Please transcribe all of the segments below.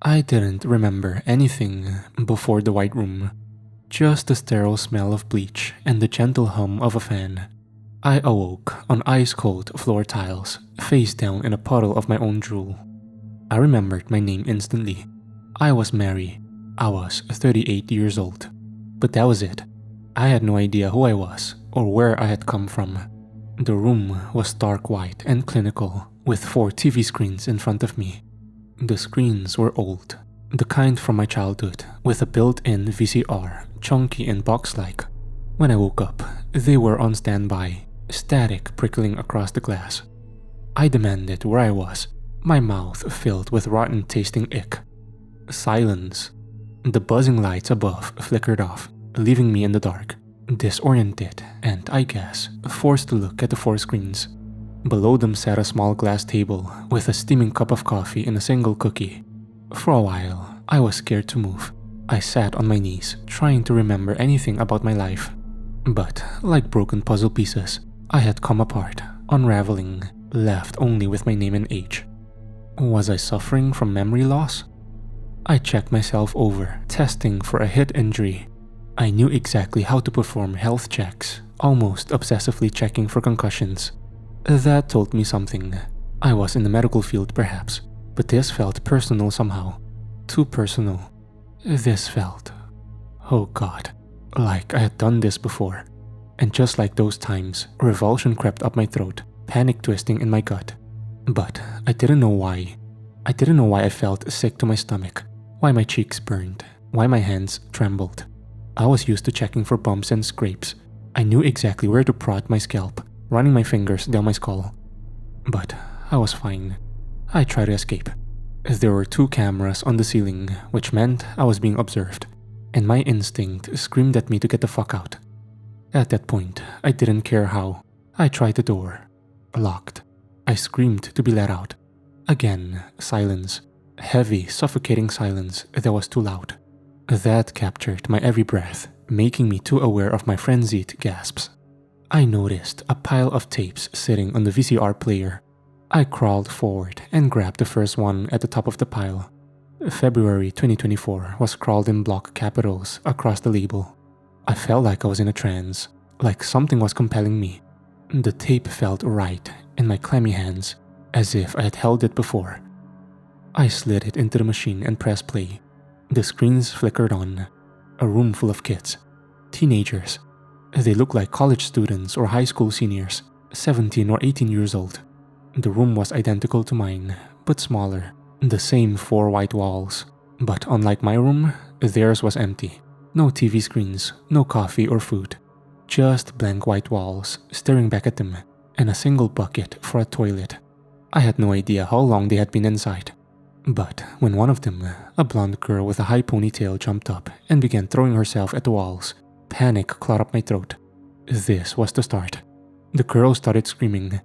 I didn't remember anything before the white room, just the sterile smell of bleach and the gentle hum of a fan. I awoke on ice-cold floor tiles, face down in a puddle of my own drool. I remembered my name instantly. I was Mary. I was 38 years old. But that was it. I had no idea who I was or where I had come from. The room was stark white and clinical, with 4 TV screens in front of me. The screens were old, the kind from my childhood, with a built-in VCR, chunky and box-like. When I woke up, they were on standby, static prickling across the glass. I demanded where I was, my mouth filled with rotten-tasting ick. Silence. The buzzing lights above flickered off, leaving me in the dark, disoriented and, I guess, forced to look at the 4 screens. Below them sat a small glass table with a steaming cup of coffee and a single cookie. For a while, I was scared to move. I sat on my knees, trying to remember anything about my life. But, like broken puzzle pieces, I had come apart, unraveling, left only with my name and age. Was I suffering from memory loss? I checked myself over, testing for a head injury. I knew exactly how to perform health checks, almost obsessively checking for concussions. That told me something. I was in the medical field perhaps, but this felt personal somehow. Too personal. This felt, oh God, like I had done this before. And just like those times, revulsion crept up my throat, panic twisting in my gut. But I didn't know why. I didn't know why I felt sick to my stomach, why my cheeks burned, why my hands trembled. I was used to checking for bumps and scrapes. I knew exactly where to prod my scalp, running my fingers down my skull. But I was fine. I tried to escape. There were 2 cameras on the ceiling, which meant I was being observed, and my instinct screamed at me to get the fuck out. At that point, I didn't care how. I tried the door. Locked. I screamed to be let out. Again, silence. Heavy, suffocating silence that was too loud. That captured my every breath, making me too aware of my frenzied gasps. I noticed a pile of tapes sitting on the VCR player. I crawled forward and grabbed the first one at the top of the pile. February 2024 was scrawled in block capitals across the label. I felt like I was in a trance, like something was compelling me. The tape felt right in my clammy hands, as if I had held it before. I slid it into the machine and pressed play. The screens flickered on. A room full of kids. Teenagers. They looked like college students or high school seniors, 17 or 18 years old. The room was identical to mine, but smaller. The same 4 white walls. But unlike my room, theirs was empty. No TV screens, no coffee or food. Just blank white walls, staring back at them, and a single bucket for a toilet. I had no idea how long they had been inside. But when one of them, a blonde girl with a high ponytail, jumped up and began throwing herself at the walls, panic clawed up my throat. This was the start. The girl started screaming.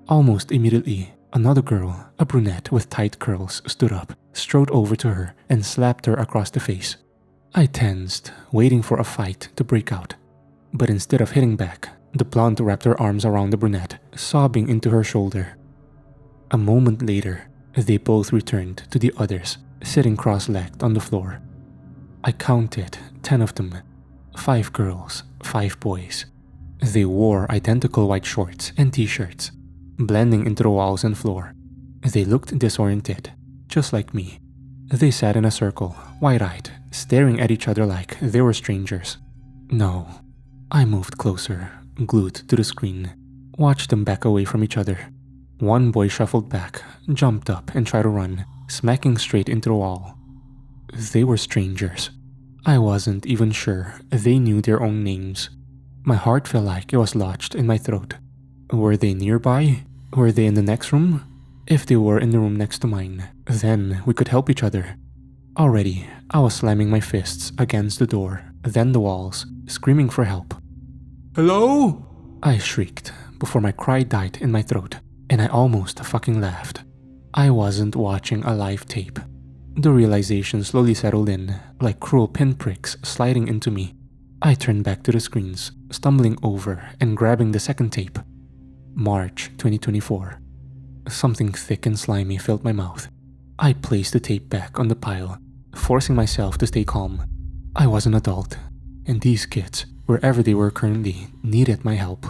Almost immediately, another girl, a brunette with tight curls, stood up, strode over to her, and slapped her across the face. I tensed, waiting for a fight to break out. But instead of hitting back, the blonde wrapped her arms around the brunette, sobbing into her shoulder. A moment later, they both returned to the others, sitting cross-legged on the floor. I counted 10 of them. 5 girls, 5 boys. They wore identical white shorts and t-shirts, blending into the walls and floor. They looked disoriented, just like me. They sat in a circle, wide-eyed, staring at each other like they were strangers. No. I moved closer, glued to the screen, watched them back away from each other. One boy shuffled back, jumped up and tried to run, smacking straight into the wall. They were strangers. I wasn't even sure they knew their own names. My heart felt like it was lodged in my throat. Were they nearby? Were they in the next room? If they were in the room next to mine, then we could help each other. Already, I was slamming my fists against the door, then the walls, screaming for help. "Hello?" I shrieked before my cry died in my throat, and I almost fucking laughed. I wasn't watching a live tape. The realization slowly settled in, like cruel pinpricks sliding into me. I turned back to the screens, stumbling over and grabbing the second tape. March 2024. Something thick and slimy filled my mouth. I placed the tape back on the pile, forcing myself to stay calm. I was an adult, and these kids, wherever they were currently, needed my help.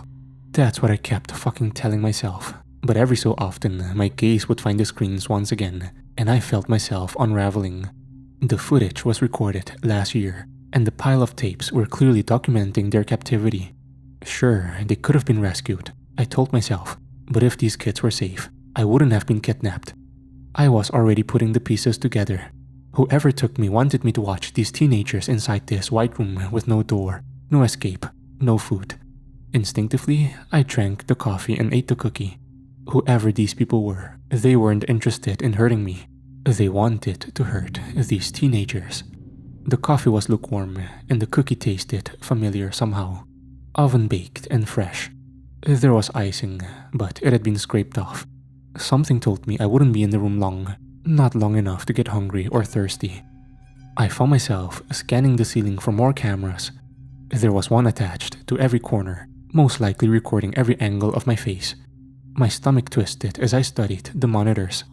That's what I kept fucking telling myself. But every so often, my gaze would find the screens once again, and I felt myself unraveling. The footage was recorded last year, and the pile of tapes were clearly documenting their captivity. Sure, they could have been rescued, I told myself, but if these kids were safe, I wouldn't have been kidnapped. I was already putting the pieces together. Whoever took me wanted me to watch these teenagers inside this white room with no door, no escape, no food. Instinctively, I drank the coffee and ate the cookie. Whoever these people were, they weren't interested in hurting me. They wanted to hurt these teenagers. The coffee was lukewarm, and the cookie tasted familiar somehow. Oven-baked and fresh. There was icing, but it had been scraped off. Something told me I wouldn't be in the room long, not long enough to get hungry or thirsty. I found myself scanning the ceiling for more cameras. There was one attached to every corner, most likely recording every angle of my face. My stomach twisted as I studied the monitors.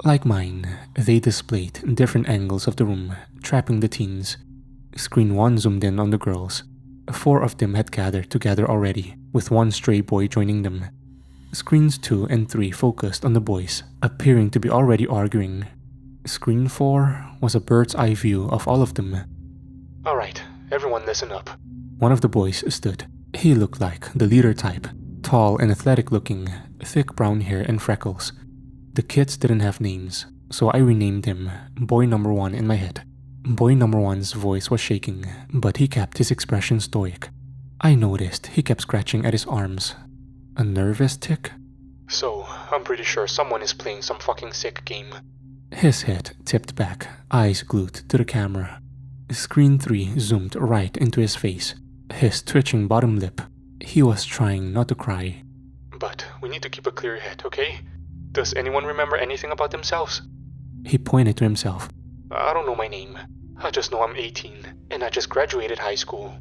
Like mine, they displayed different angles of the room, trapping the teens. Screen 1 zoomed in on the girls. 4 of them had gathered together already, with one stray boy joining them. Screens 2 and 3 focused on the boys, appearing to be already arguing. Screen 4 was a bird's eye view of all of them. "Alright, everyone listen up." One of the boys stood. He looked like the leader type, tall and athletic looking, thick brown hair and freckles. The kids didn't have names, so I renamed him Boy Number 1 in my head. Boy Number 1's voice was shaking, but he kept his expression stoic. I noticed he kept scratching at his arms. A nervous tick? "So, I'm pretty sure someone is playing some fucking sick game." His head tipped back, eyes glued to the camera. Screen 3 zoomed right into his face, his twitching bottom lip. He was trying not to cry. "But we need to keep a clear head, okay? Does anyone remember anything about themselves?" He pointed to himself. "I don't know my name. I just know I'm 18, and I just graduated high school."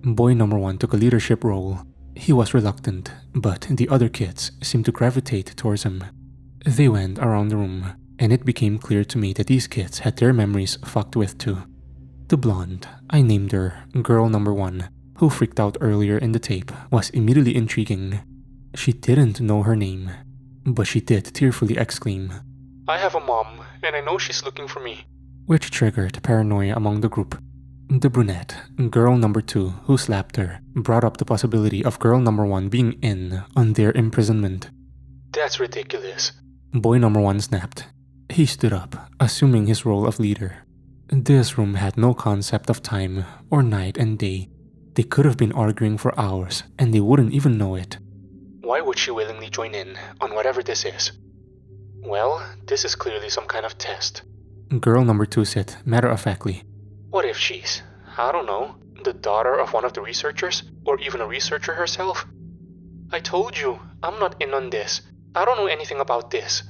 Boy Number 1 took a leadership role. He was reluctant, but the other kids seemed to gravitate towards him. They went around the room, and it became clear to me that these kids had their memories fucked with too. The blonde, I named her Girl Number 1, who freaked out earlier in the tape, was immediately intriguing. She didn't know her name, but she did tearfully exclaim, "I have a mom, and I know she's looking for me," which triggered paranoia among the group. The brunette, Girl Number 2, who slapped her, brought up the possibility of Girl Number 1 being in on their imprisonment. "That's ridiculous," Boy Number 1 snapped. He stood up, assuming his role of leader. This room had no concept of time or night and day. They could have been arguing for hours, and they wouldn't even know it. "Why would she willingly join in on whatever this is?" "Well, this is clearly some kind of test," Girl Number 2 said matter-of-factly. "What if she's, I don't know, the daughter of one of the researchers, or even a researcher herself?" "I told you, I'm not in on this. I don't know anything about this,"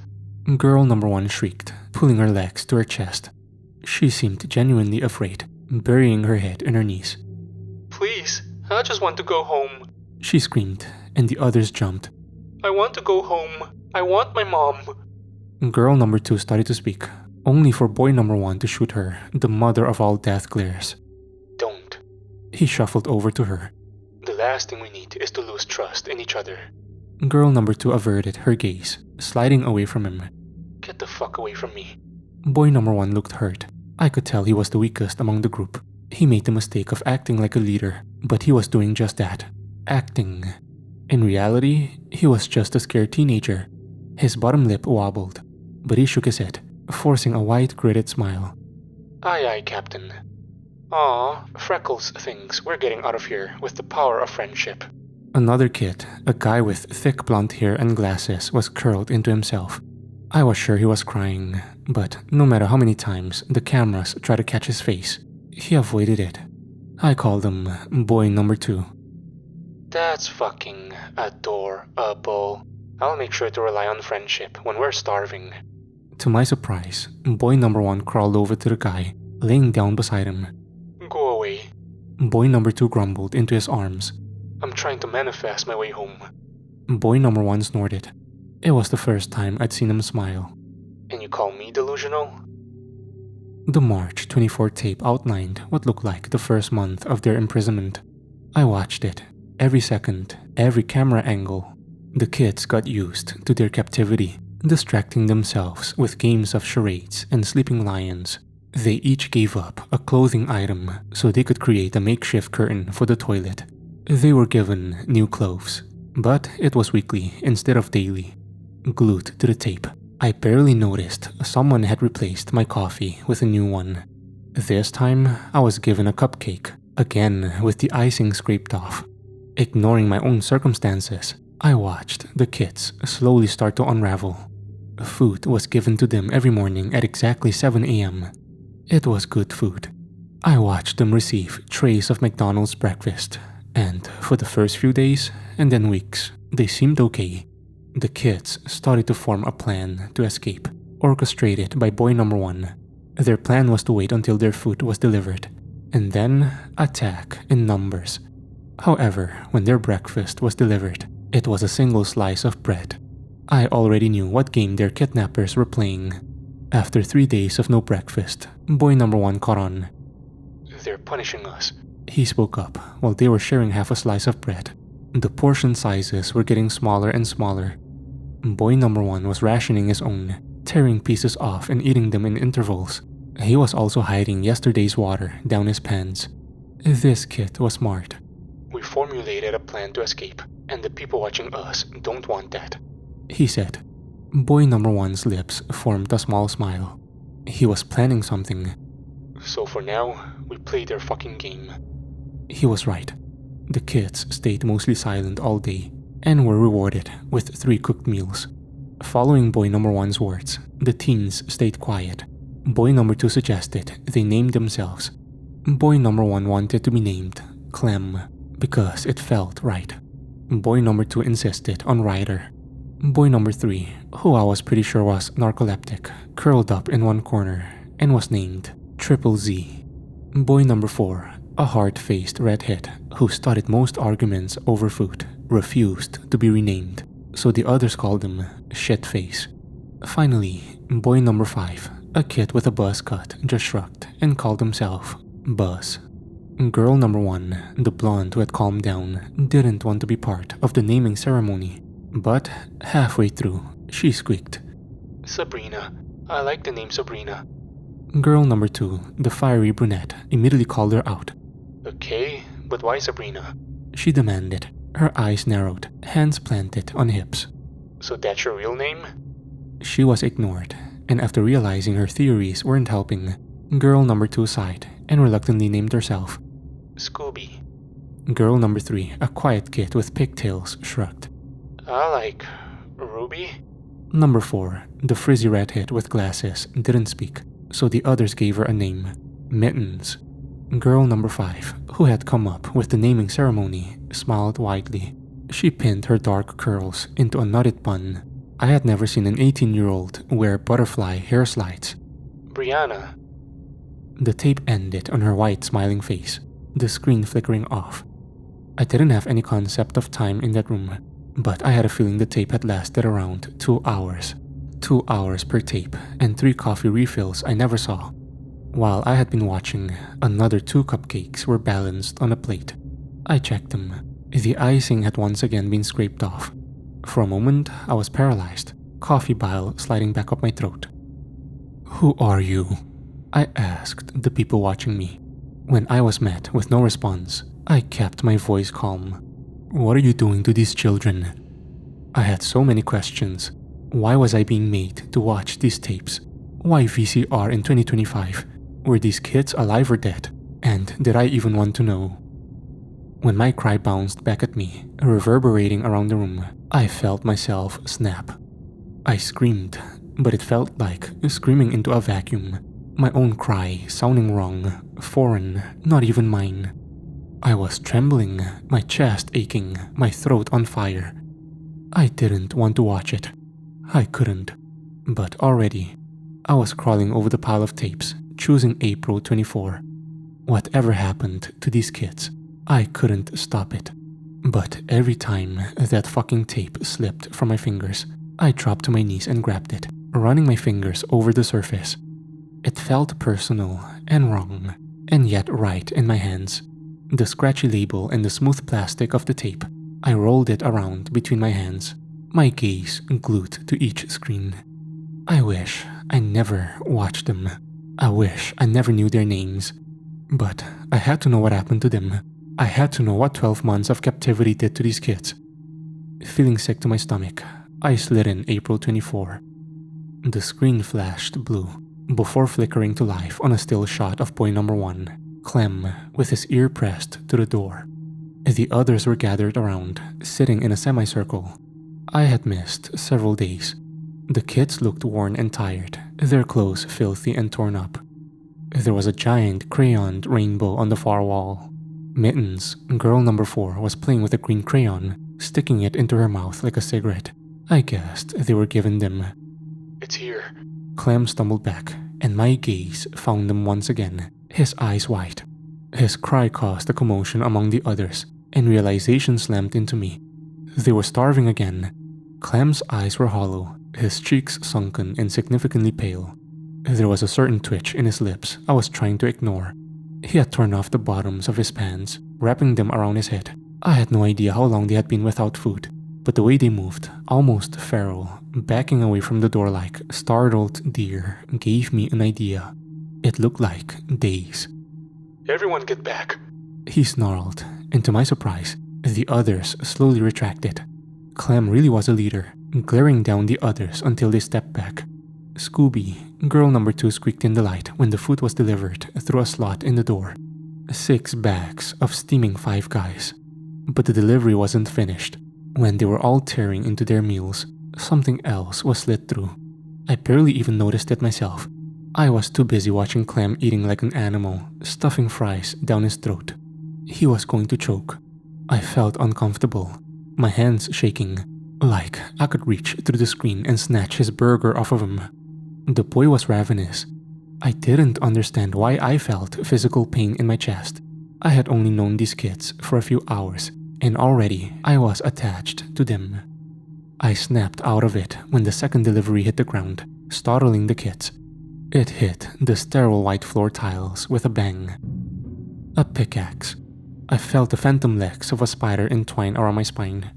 Girl Number 1 shrieked, pulling her legs to her chest. She seemed genuinely afraid, burying her head in her knees. "Please, I just want to go home," she screamed, and the others jumped. "I want to go home. I want my mom." Girl Number 2 started to speak, only for Boy Number 1 to shoot her, the mother of all death glares. "Don't." He shuffled over to her. "The last thing we need is to lose trust in each other." Girl Number 2 averted her gaze, sliding away from him. "Get the fuck away from me." Boy Number 1 looked hurt. I could tell he was the weakest among the group. He made the mistake of acting like a leader, but he was doing just that. Acting. In reality, he was just a scared teenager. His bottom lip wobbled, but he shook his head, forcing a wide gritted smile. "Aye aye, Captain." "Aw, Freckles thinks we're getting out of here with the power of friendship." Another kid, a guy with thick blonde hair and glasses, was curled into himself. I was sure he was crying, but no matter how many times the cameras tried to catch his face, he avoided it. I called him Boy Number 2. "That's fucking adorable. I'll make sure to rely on friendship when we're starving." To my surprise, Boy Number 1 crawled over to the guy, laying down beside him. "Go away." Boy Number 2 grumbled into his arms. "I'm trying to manifest my way home." Boy Number 1 snorted. It was the first time I'd seen him smile. "And you call me delusional? The March 24 tape outlined what looked like the first month of their imprisonment. I watched it, every second, every camera angle. The kids got used to their captivity, distracting themselves with games of charades and sleeping lions. They each gave up a clothing item so they could create a makeshift curtain for the toilet. They were given new clothes, but it was weekly instead of daily. Glued to the tape, I barely noticed someone had replaced my coffee with a new one. This time, I was given a cupcake, again with the icing scraped off. Ignoring my own circumstances, I watched the kids slowly start to unravel. Food was given to them every morning at exactly 7 a.m. It was good food. I watched them receive trays of McDonald's breakfast, and for the first few days and then weeks, they seemed okay. The kids started to form a plan to escape, orchestrated by boy number 1. Their plan was to wait until their food was delivered, and then attack in numbers. However, when their breakfast was delivered, it was a single slice of bread. I already knew what game their kidnappers were playing. After 3 days of no breakfast, boy number 1 caught on. They're punishing us. He spoke up while they were sharing half a slice of bread. The portion sizes were getting smaller and smaller. Boy number 1 was rationing his own, tearing pieces off and eating them in intervals. He was also hiding yesterday's water down his pants. This kid was smart. We formulated a plan to escape, and the people watching us don't want that, he said. Boy number 1's lips formed a small smile. He was planning something. So for now, we play their fucking game. He was right. The kids stayed mostly silent all day and were rewarded with 3 cooked meals. Following boy number 1's words, the teens stayed quiet. Boy number 2 suggested they name themselves. Boy number 1 wanted to be named Clem because it felt right. Boy number 2 insisted on Ryder. Boy number 3, who I was pretty sure was narcoleptic, curled up in one corner and was named Triple Z. Boy number 4, a hard-faced redhead who started most arguments over food, refused to be renamed, so the others called him Shitface. Finally, boy number 5, a kid with a buzz cut, just shrugged and called himself Buzz. Girl number 1, the blonde who had calmed down, didn't want to be part of the naming ceremony, but halfway through, she squeaked, Sabrina. I like the name Sabrina. Girl number 2, the fiery brunette, immediately called her out. Okay, but why Sabrina? She demanded, her eyes narrowed, hands planted on hips. So that's your real name? She was ignored, and after realizing her theories weren't helping, girl number 2 sighed and reluctantly named herself Scooby. Girl number 3, a quiet kid with pigtails, shrugged. I like Ruby. Number 4, the frizzy redhead with glasses, didn't speak, so the others gave her a name, Mittens. Girl number 5, who had come up with the naming ceremony, smiled widely. She pinned her dark curls into a knotted bun. I had never seen an 18-year-old wear butterfly hair slides. Brianna. The tape ended on her white smiling face, the screen flickering off. I didn't have any concept of time in that room, but I had a feeling the tape had lasted around 2 hours. 2 hours per tape and 3 coffee refills I never saw. While I had been watching, another 2 cupcakes were balanced on a plate. I checked them. The icing had once again been scraped off. For a moment, I was paralyzed, coffee bile sliding back up my throat. Who are you? I asked the people watching me. When I was met with no response, I kept my voice calm. What are you doing to these children? I had so many questions. Why was I being made to watch these tapes? Why VCR in 2025? Were these kids alive or dead? And did I even want to know? When my cry bounced back at me, reverberating around the room, I felt myself snap. I screamed, but it felt like screaming into a vacuum. My own cry sounding wrong, foreign, not even mine. I was trembling, my chest aching, my throat on fire. I didn't want to watch it. I couldn't. But already, I was crawling over the pile of tapes, choosing April 24. Whatever happened to these kids, I couldn't stop it. But every time that fucking tape slipped from my fingers, I dropped to my knees and grabbed it, running my fingers over the surface. It felt personal and wrong, and yet right in my hands. The scratchy label and the smooth plastic of the tape. I rolled it around between my hands, my gaze glued to each screen. I wish I never watched them. I wish I never knew their names. But I had to know what happened to them. I had to know what 12 months of captivity did to these kids. Feeling sick to my stomach, I slid in April 24. The screen flashed blue before flickering to life on a still shot of boy number 1, Clem, with his ear pressed to the door. The others were gathered around, sitting in a semicircle. I had missed several days. The kids looked worn and tired, their clothes filthy and torn up. There was a giant crayoned rainbow on the far wall. Mittens, girl number 4, was playing with a green crayon, sticking it into her mouth like a cigarette. I guessed they were given them. It's here. Clem stumbled back, and my gaze found them once again, his eyes wide. His cry caused a commotion among the others, and realization slammed into me. They were starving again. Clem's eyes were hollow, his cheeks sunken and significantly pale. There was a certain twitch in his lips I was trying to ignore. He had torn off the bottoms of his pants, wrapping them around his head. I had no idea how long they had been without food, but the way they moved, almost feral, backing away from the door like startled deer, gave me an idea. It looked like days. Everyone get back. He snarled, and to my surprise, the others slowly retracted. Clem really was a leader, glaring down the others until they stepped back. Scooby, girl number 2, squeaked in delight when the food was delivered through a slot in the door. 6 bags of steaming Five Guys. But the delivery wasn't finished. When they were all tearing into their meals, something else was slid through. I barely even noticed it myself. I was too busy watching Clem eating like an animal, stuffing fries down his throat. He was going to choke. I felt uncomfortable, my hands shaking, like I could reach through the screen and snatch his burger off of him. The boy was ravenous. I didn't understand why I felt physical pain in my chest. I had only known these kids for a few hours, and already I was attached to them. I snapped out of it when the second delivery hit the ground, startling the kids. It hit the sterile white floor tiles with a bang. A pickaxe. I felt the phantom legs of a spider entwine around my spine.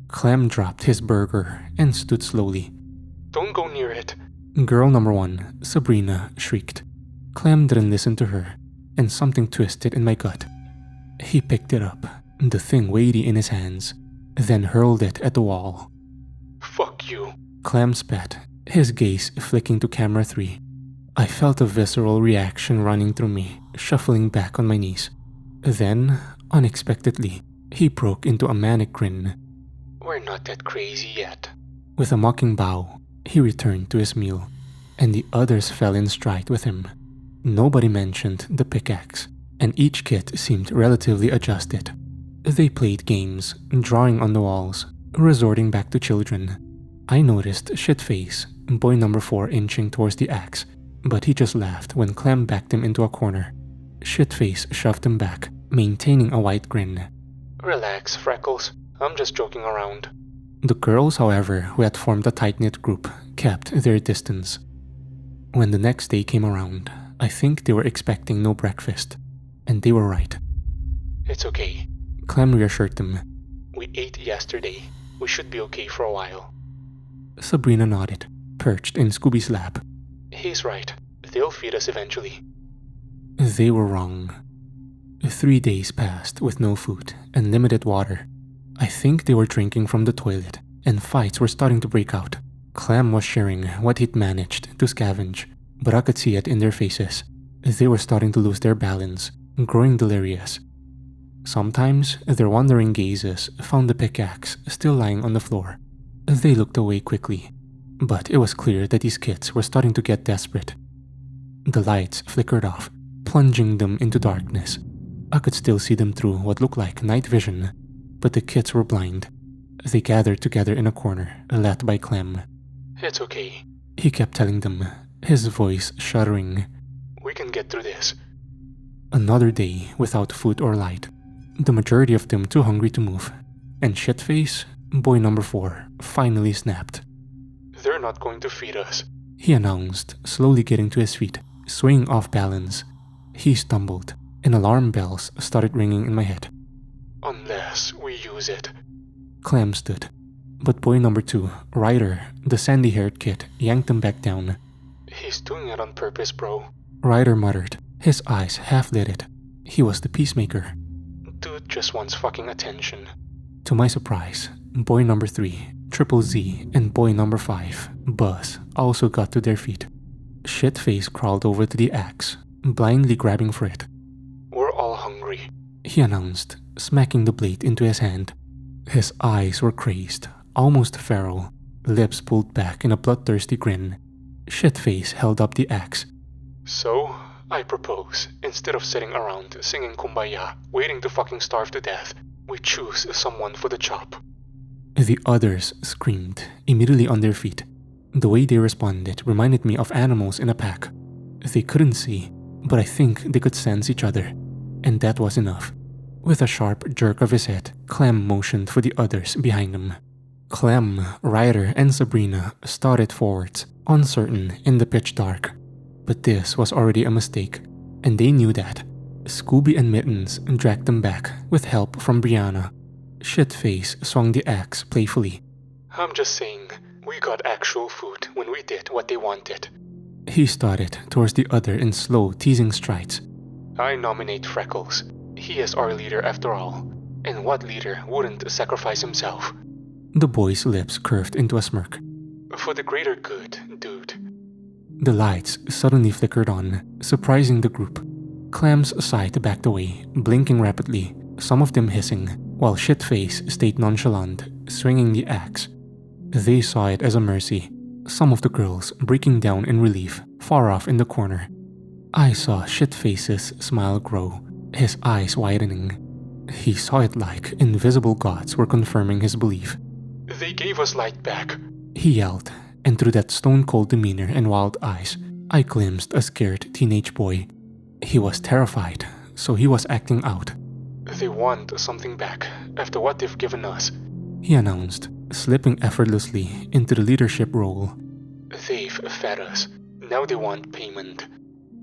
Clem dropped his burger and stood slowly. Don't go near it. Girl number 1, Sabrina, shrieked. Clem didn't listen to her, and something twisted in my gut. He picked it up, the thing weighty in his hands, then hurled it at the wall. Fuck you. Clem spat, his gaze flicking to camera 3. I felt a visceral reaction running through me, shuffling back on my knees. Then, unexpectedly, he broke into a manic grin. We're not that crazy yet. With a mocking bow, he returned to his meal, and the others fell in stride with him. Nobody mentioned the pickaxe, and each kid seemed relatively adjusted. They played games, drawing on the walls, resorting back to children. I noticed Shitface, boy number 4, inching towards the axe, but he just laughed when Clem backed him into a corner. Shitface shoved him back, maintaining a white grin. Relax, Freckles. I'm just joking around. The girls, however, who had formed a tight-knit group, kept their distance. When the next day came around, I think they were expecting no breakfast, and they were right. It's okay. Clem reassured them. We ate yesterday. We should be okay for a while. Sabrina nodded, perched in Scooby's lap. He's right. They'll feed us eventually. They were wrong. 3 days passed with no food and limited water. I think they were drinking from the toilet, and fights were starting to break out. Clem was sharing what he'd managed to scavenge, but I could see it in their faces. They were starting to lose their balance, growing delirious. Sometimes, their wandering gazes found the pickaxe still lying on the floor. They looked away quickly, but it was clear that these kids were starting to get desperate. The lights flickered off, plunging them into darkness. I could still see them through what looked like night vision, but the kids were blind. They gathered together in a corner, led by Clem. It's okay. He kept telling them, his voice shuddering. We can get through this. Another day without food or light. The majority of them too hungry to move. And Shitface, boy number 4, finally snapped. They're not going to feed us, he announced, slowly getting to his feet, swaying off balance. He stumbled, and alarm bells started ringing in my head. Unless we use it. Clem stood, but boy number 2, Ryder, the sandy-haired kid, yanked him back down. He's doing it on purpose, bro. Ryder muttered, his eyes half-lidded. He was the peacemaker. Dude just wants fucking attention. To my surprise, boy number 3, Triple Z, and boy number 5, Buzz, also got to their feet. Shitface crawled over to the axe, blindly grabbing for it. We're all hungry, he announced, smacking the blade into his hand. His eyes were crazed, almost feral, lips pulled back in a bloodthirsty grin. Shitface held up the axe. So, I propose, instead of sitting around singing Kumbaya, waiting to fucking starve to death, we choose someone for the chop. The others screamed, immediately on their feet. The way they responded reminded me of animals in a pack. They couldn't see, but I think they could sense each other, and that was enough. With a sharp jerk of his head, Clem motioned for the others behind him. Clem, Ryder, and Sabrina started forwards, uncertain in the pitch dark. But this was already a mistake, and they knew that. Scooby and Mittens dragged them back with help from Brianna. Shitface swung the axe playfully. I'm just saying, we got actual food when we did what they wanted. He started towards the other in slow, teasing strides. I nominate Freckles. He is our leader after all. And what leader wouldn't sacrifice himself? The boy's lips curved into a smirk. For the greater good, dude. The lights suddenly flickered on, surprising the group. Clem's side backed away, blinking rapidly, some of them hissing, while Shitface stayed nonchalant, swinging the axe. They saw it as a mercy, some of the girls breaking down in relief, far off in the corner. I saw Shitface's smile grow, his eyes widening. He saw it like invisible gods were confirming his belief. They gave us light back, he yelled, and through that stone-cold demeanor and wild eyes, I glimpsed a scared teenage boy. He was terrified, so he was acting out. They want something back after what they've given us, he announced, slipping effortlessly into the leadership role. They've fed us. Now they want payment.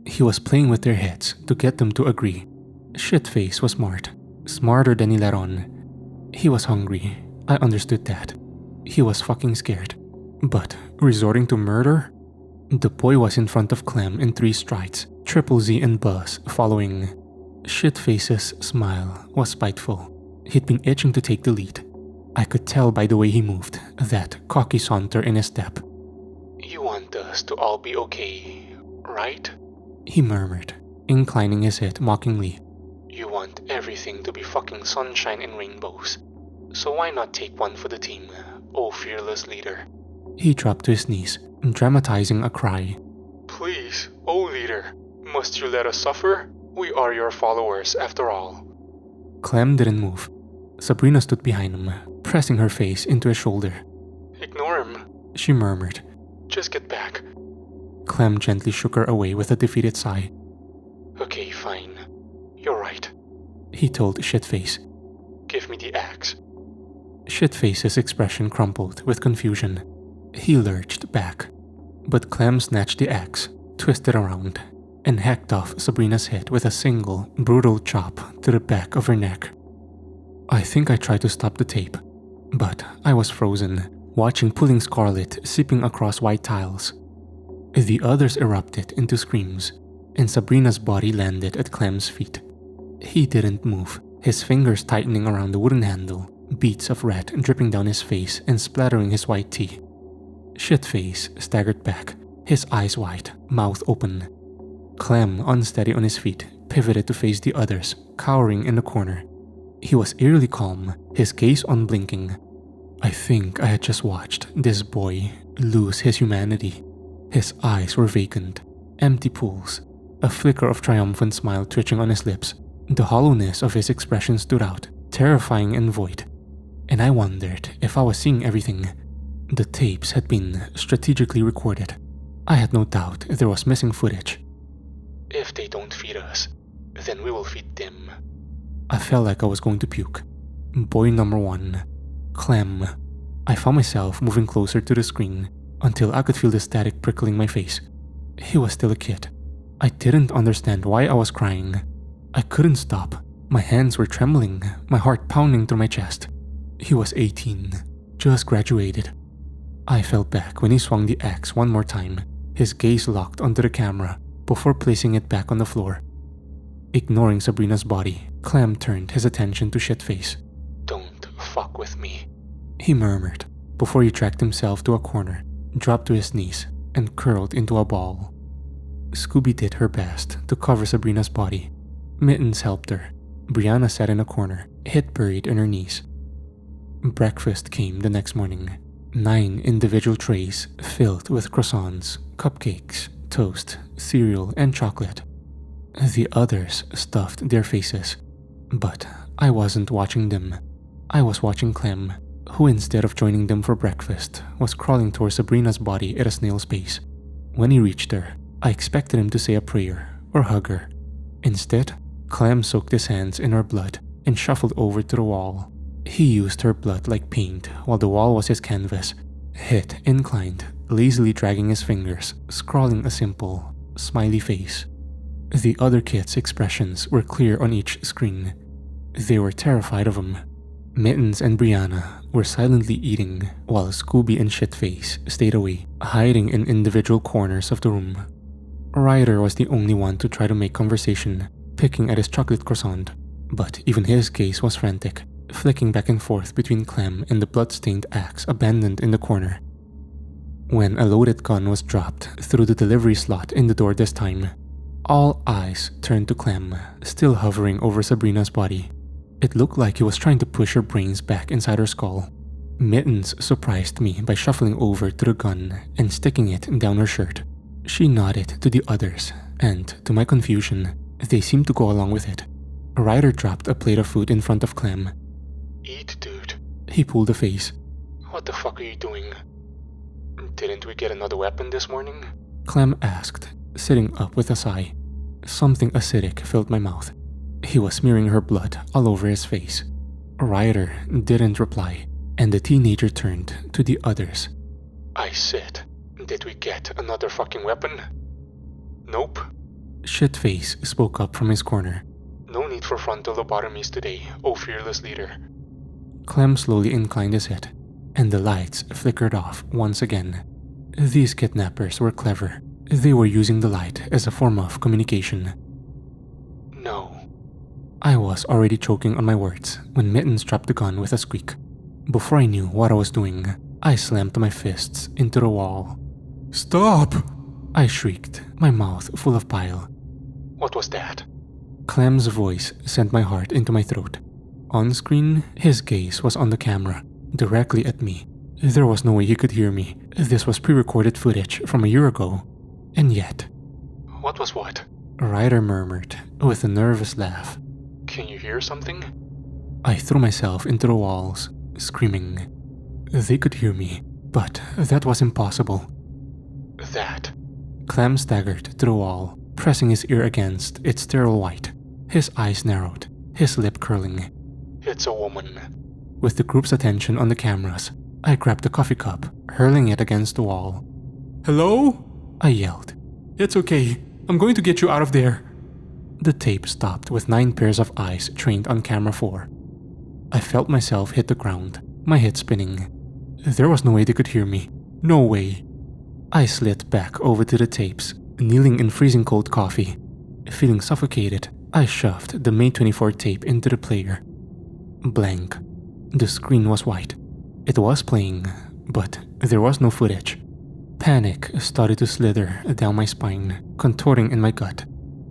He was playing with their heads to get them to agree. Shitface was smart, smarter than he let on. He was hungry, I understood that. He was fucking scared. But resorting to murder? The boy was in front of Clem in 3 strides, Triple Z and Buzz following. Shitface's smile was spiteful. He'd been itching to take the lead. I could tell by the way he moved, that cocky saunter in his step. You want us to all be okay, right? He murmured, inclining his head mockingly. You want everything to be fucking sunshine and rainbows. So why not take one for the team, oh fearless leader? He dropped to his knees, dramatizing a cry. Please, oh leader, must you let us suffer? We are your followers after all. Clem didn't move. Sabrina stood behind him, pressing her face into his shoulder. Ignore him, she murmured. Just get back. Clem gently shook her away with a defeated sigh. Okay, fine. You're right, he told Shitface. Give me the axe. Shitface's expression crumpled with confusion. He lurched back, but Clem snatched the axe, twisted around, and hacked off Sabrina's head with a single, brutal chop to the back of her neck. I think I tried to stop the tape, but I was frozen, watching pulling scarlet seeping across white tiles. The others erupted into screams, and Sabrina's body landed at Clem's feet. He didn't move, his fingers tightening around the wooden handle, beads of red dripping down his face and splattering his white tee. Shitface staggered back, his eyes wide, mouth open. Clem, unsteady on his feet, pivoted to face the others, cowering in the corner. He was eerily calm, his gaze unblinking. I think I had just watched this boy lose his humanity. His eyes were vacant, empty pools, a flicker of triumphant smile twitching on his lips. The hollowness of his expression stood out, terrifying and void. And I wondered if I was seeing everything. The tapes had been strategically recorded. I had no doubt there was missing footage. If they don't feed us, then we will feed them. I felt like I was going to puke. Boy number 1, Clem. I found myself moving closer to the screen, until I could feel the static prickling my face. He was still a kid. I didn't understand why I was crying. I couldn't stop. My hands were trembling, my heart pounding through my chest. He was 18, just graduated. I fell back when he swung the axe one more time, his gaze locked onto the camera before placing it back on the floor. Ignoring Sabrina's body, Clem turned his attention to Shitface. "Don't fuck with me," he murmured before he tracked himself to a corner, dropped to his knees, and curled into a ball. Scooby did her best to cover Sabrina's body. Mittens helped her. Brianna sat in a corner, head buried in her knees. Breakfast came the next morning. 9 individual trays filled with croissants, cupcakes, toast, cereal, and chocolate. The others stuffed their faces, but I wasn't watching them. I was watching Clem, who instead of joining them for breakfast, was crawling towards Sabrina's body at a snail's pace. When he reached her, I expected him to say a prayer or hug her. Instead, Clem soaked his hands in her blood and shuffled over to the wall. He used her blood like paint while the wall was his canvas, head inclined, lazily dragging his fingers, scrawling a simple, smiley face. The other kids' expressions were clear on each screen. They were terrified of him. Mittens and Brianna were silently eating while Scooby and Shitface stayed away, hiding in individual corners of the room. Ryder was the only one to try to make conversation, picking at his chocolate croissant, but even his gaze was frantic, flicking back and forth between Clem and the blood-stained axe abandoned in the corner. When a loaded gun was dropped through the delivery slot in the door this time, all eyes turned to Clem, still hovering over Sabrina's body. It looked like he was trying to push her brains back inside her skull. Mittens surprised me by shuffling over to the gun and sticking it down her shirt. She nodded to the others, and to my confusion, they seemed to go along with it. Ryder dropped a plate of food in front of Clem. "Eat, dude." He pulled a face. "What the fuck are you doing? Didn't we get another weapon this morning?" Clem asked, sitting up with a sigh. Something acidic filled my mouth. He was smearing her blood all over his face. Ryder didn't reply, and the teenager turned to the others. "I said, did we get another fucking weapon?" "Nope." Shitface spoke up from his corner. "No need for frontal lobotomies today, oh fearless leader." Clem slowly inclined his head, and the lights flickered off once again. These kidnappers were clever. They were using the light as a form of communication. "No." I was already choking on my words when Mittens dropped the gun with a squeak. Before I knew what I was doing, I slammed my fists into the wall. "Stop!" I shrieked, my mouth full of bile. "What was that?" Clem's voice sent my heart into my throat. On screen, his gaze was on the camera, directly at me. There was no way he could hear me. This was pre-recorded footage from a year ago. And yet... "What was what?" Ryder murmured with a nervous laugh. "Can you hear something?" I threw myself into the walls, screaming. They could hear me, but that was impossible. "That." Clem staggered to the wall, pressing his ear against its sterile white. His eyes narrowed, his lip curling. "It's a woman." With the group's attention on the cameras, I grabbed the coffee cup, hurling it against the wall. "Hello?" I yelled. "It's okay. I'm going to get you out of there." The tape stopped with 9 pairs of eyes trained on camera 4. I felt myself hit the ground, my head spinning. There was no way they could hear me. No way. I slid back over to the tapes, kneeling in freezing cold coffee. Feeling suffocated, I shoved the May 24 tape into the player. Blank. The screen was white. It was playing, but there was no footage. Panic started to slither down my spine, contorting in my gut.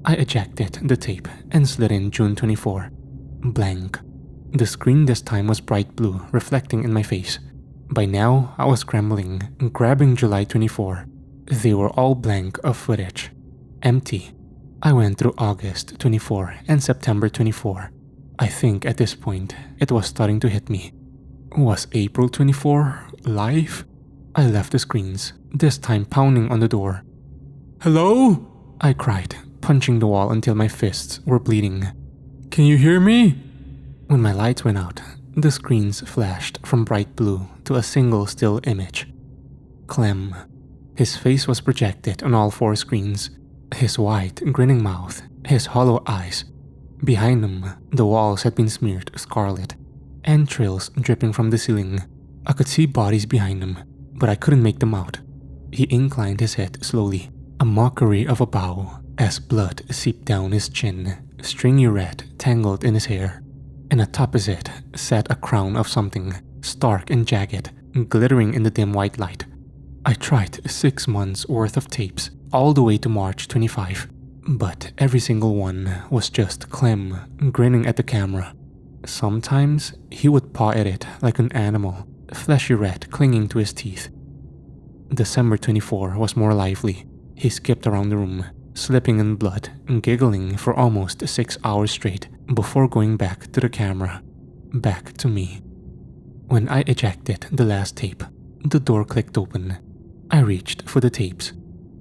I ejected the tape and slid in June 24. Blank. The screen this time was bright blue, reflecting in my face. By now, I was scrambling, grabbing July 24. They were all blank of footage. Empty. I went through August 24 and September 24. I think at this point, it was starting to hit me. Was April 24 live? I left the screens, this time pounding on the door. "Hello?" I cried, punching the wall until my fists were bleeding. "Can you hear me?" When my lights went out, the screens flashed from bright blue to a single still image. Clem. His face was projected on all 4 screens. His wide, grinning mouth, his hollow eyes. Behind him, the walls had been smeared scarlet, entrails dripping from the ceiling. I could see bodies behind him, but I couldn't make them out. He inclined his head slowly, a mockery of a bow, as blood seeped down his chin, stringy red tangled in his hair. And atop his head sat a crown of something, stark and jagged, glittering in the dim white light. I tried 6 months worth of tapes, all the way to March 25, but every single one was just Clem grinning at the camera. Sometimes he would paw at it like an animal, fleshy red clinging to his teeth. December 24 was more lively. He skipped around the room, slipping in blood and giggling for almost 6 hours straight before going back to the camera, back to me. When I ejected the last tape, the door clicked open. I reached for the tapes,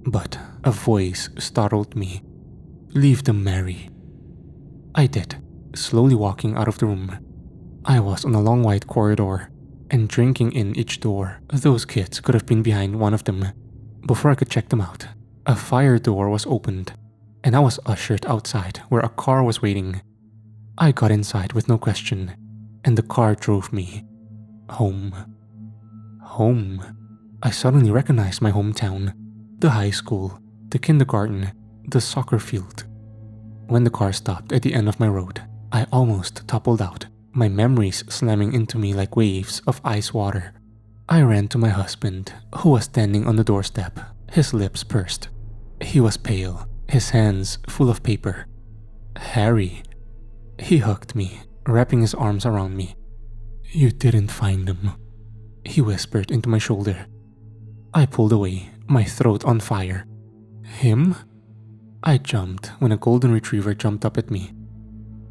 but a voice startled me. "Leave them, Mary." I did, slowly walking out of the room. I was on a long white corridor, and drinking in each door. Those kids could have been behind one of them. Before I could check them out, a fire door was opened, and I was ushered outside where a car was waiting. I got inside with no question, and the car drove me home. Home. I suddenly recognized my hometown, the high school, the kindergarten, the soccer field. When the car stopped at the end of my road, I almost toppled out, my memories slamming into me like waves of ice water. I ran to my husband, who was standing on the doorstep, his lips pursed. He was pale, his hands full of paper. "Harry." He hugged me, wrapping his arms around me. "You didn't find him," he whispered into my shoulder. I pulled away, my throat on fire. "Him?" I jumped when a golden retriever jumped up at me.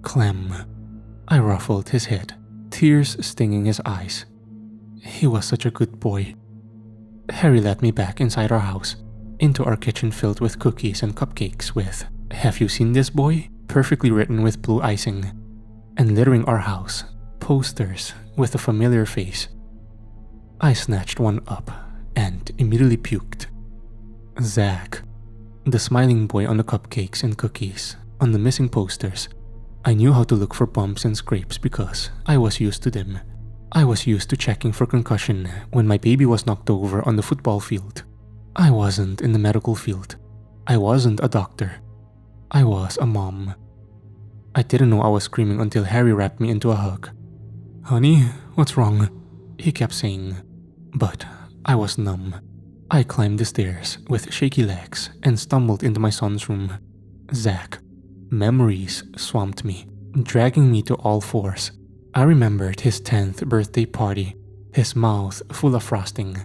"Clem." I ruffled his head, tears stinging his eyes. He was such a good boy. Harry led me back inside our house, into our kitchen filled with cookies and cupcakes with "Have you seen this boy?" perfectly written with blue icing, and littering our house, posters with a familiar face. I snatched one up and immediately puked. Zach, the smiling boy on the cupcakes and cookies, on the missing posters. I knew how to look for bumps and scrapes because I was used to them. I was used to checking for concussion when my baby was knocked over on the football field. I wasn't in the medical field. I wasn't a doctor. I was a mom. I didn't know I was screaming until Harry wrapped me into a hug. "Honey, what's wrong?" he kept saying. But I was numb. I climbed the stairs with shaky legs and stumbled into my son's room. Zach. Memories swamped me, dragging me to all fours. I remembered his 10th birthday party, his mouth full of frosting.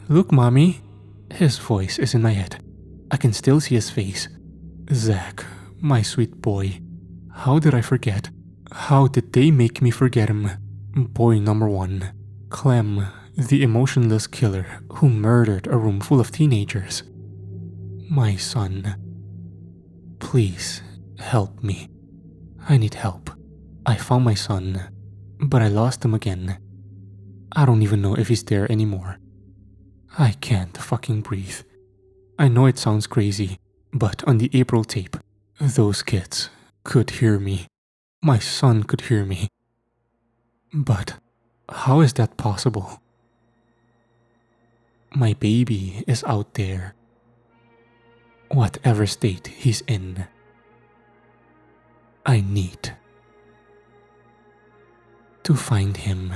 "Look, Mommy." His voice is in my head. I can still see his face. Zach, my sweet boy. How did I forget? How did they make me forget him? Boy number 1. Clem, the emotionless killer who murdered a room full of teenagers. My son. Please, help me. I need help. I found my son, but I lost him again. I don't even know if he's there anymore. I can't fucking breathe. I know it sounds crazy, but on the April tape, those kids could hear me. My son could hear me. But how is that possible? My baby is out there. Whatever state he's in. I need to find him.